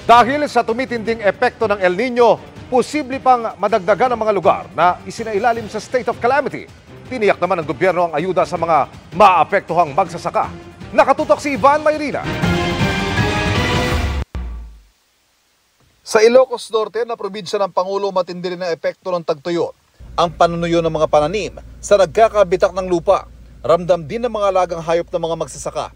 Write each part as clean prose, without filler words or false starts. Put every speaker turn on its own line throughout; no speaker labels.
Dahil sa tumitinding epekto ng El Nino, posible pang madagdagan ang mga lugar na isinailalim sa state of calamity. Tiniyak naman ng gobyerno ang ayuda sa mga maapektuhang magsasaka. Nakatutok si Ivan Mayrina.
Sa Ilocos Norte na probinsya ng Pangulo, matindi rin ang epekto ng tagtuyot. Ang panunuyo ng mga pananim sa nagkakabitak ng lupa. Ramdam din ng mga alagang hayop ng mga magsasaka.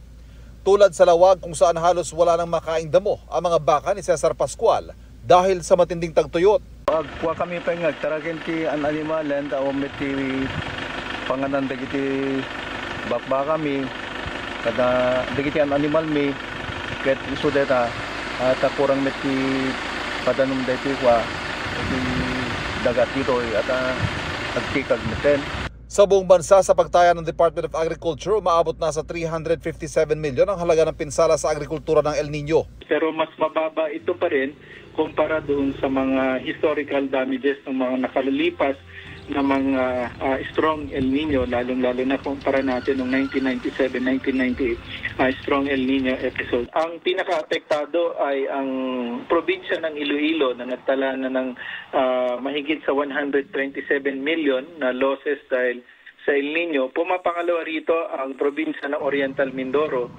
Tulad sa Lawag kung saan halos wala nang makaing damo ang mga baka ni Cesar Pascual dahil sa matinding tagtuyot.
Pagkuha kami pengag, tarakin ti an animalen, tawag ti panganan dagiti bakba kami, kada dagiti an animal mi, ket iso deta, at kurang meti padanum deti kwa, iti dagat dito at agtikag meten.
Sa buong bansa, sa pagtaya ng Department of Agriculture, umaabot na sa 357 milyon ang halaga ng pinsala sa agrikultura ng El Nino.
Pero mas mababa ito pa rin kumpara doon sa mga historical damages ng mga nakalilipas na mga strong El Nino, lalong-lalo na kumpara natin noong 1997-1998 strong El Nino episode. Ang pinaka-apektado ay ang probinsya ng Iloilo na nagtala na ng mahigit sa 127 million na losses dahil sa El Nino. Pumapangalawa rito ang probinsya ng Oriental Mindoro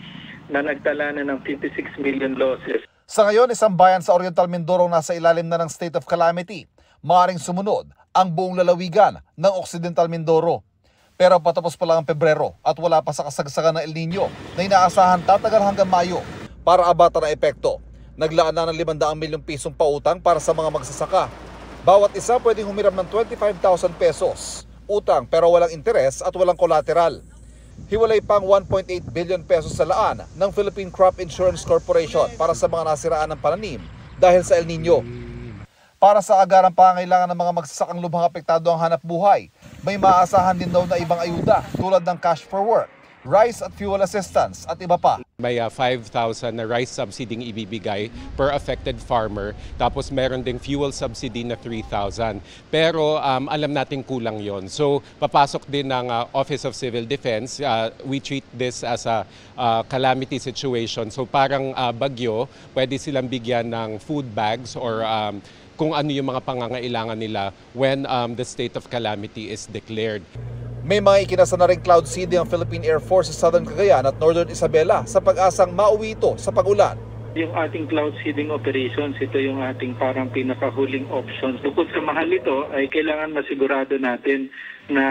na nagtala na ng 56 million losses.
Sa ngayon, isang bayan sa Oriental Mindoro nasa ilalim na ng state of calamity. Maaring sumunod ang buong lalawigan ng Occidental Mindoro. Pero patapos pa lang ang Pebrero at wala pa sa kasagsagan ng El Nino na inaasahan tatagal hanggang Mayo para abatan ang epekto. Naglaan na ng 500 milyong pisong pautang para sa mga magsasaka. Bawat isa pwedeng humiram ng 25,000 pesos. Utang pero walang interes at walang collateral. Hiwalay pang 1.8 billion pesos sa laan ng Philippine Crop Insurance Corporation para sa mga nasiraan ng pananim dahil sa El Nino. Para sa agarang pangangailangan ng mga magsasakang lubhang apektado ang hanap buhay, may maaasahan din daw na ibang ayuda tulad ng cash for work, rice at fuel assistance at iba pa.
May 5,000 na rice subsidy ng ibibigay per affected farmer, tapos meron ding fuel subsidy na 3,000. Pero alam natin kulang yon. So papasok din ng Office of Civil Defense. We treat this as a calamity situation. So parang bagyo, pwede silang bigyan ng food bags or kung ano yung mga pangangailangan nila when the state of calamity is declared.
May mga ikinasa na rin cloud seeding ang Philippine Air Force sa Southern Cagayan at Northern Isabela sa pag-asang mauwi ito sa pag-ulan.
Yung ating cloud seeding operations, ito yung ating parang pinakahuling options. Bukod sa mahal ito, ay kailangan masigurado natin na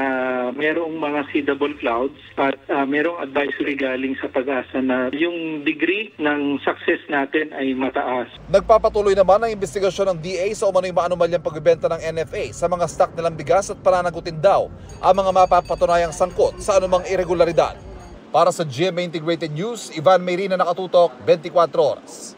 merong mga seedable clouds at merong advisory galing sa pag-asa na yung degree ng success natin ay mataas.
Nagpapatuloy naman ang investigasyon ng DA sa umano'y maanumalyang pagbebenta ng NFA sa mga stock nilang bigas at pananagutin daw ang mga mapapatunayang sangkot sa anumang irregularidad. Para sa GMA Integrated News, Ivan Mayrina, nakatutok, 24 oras.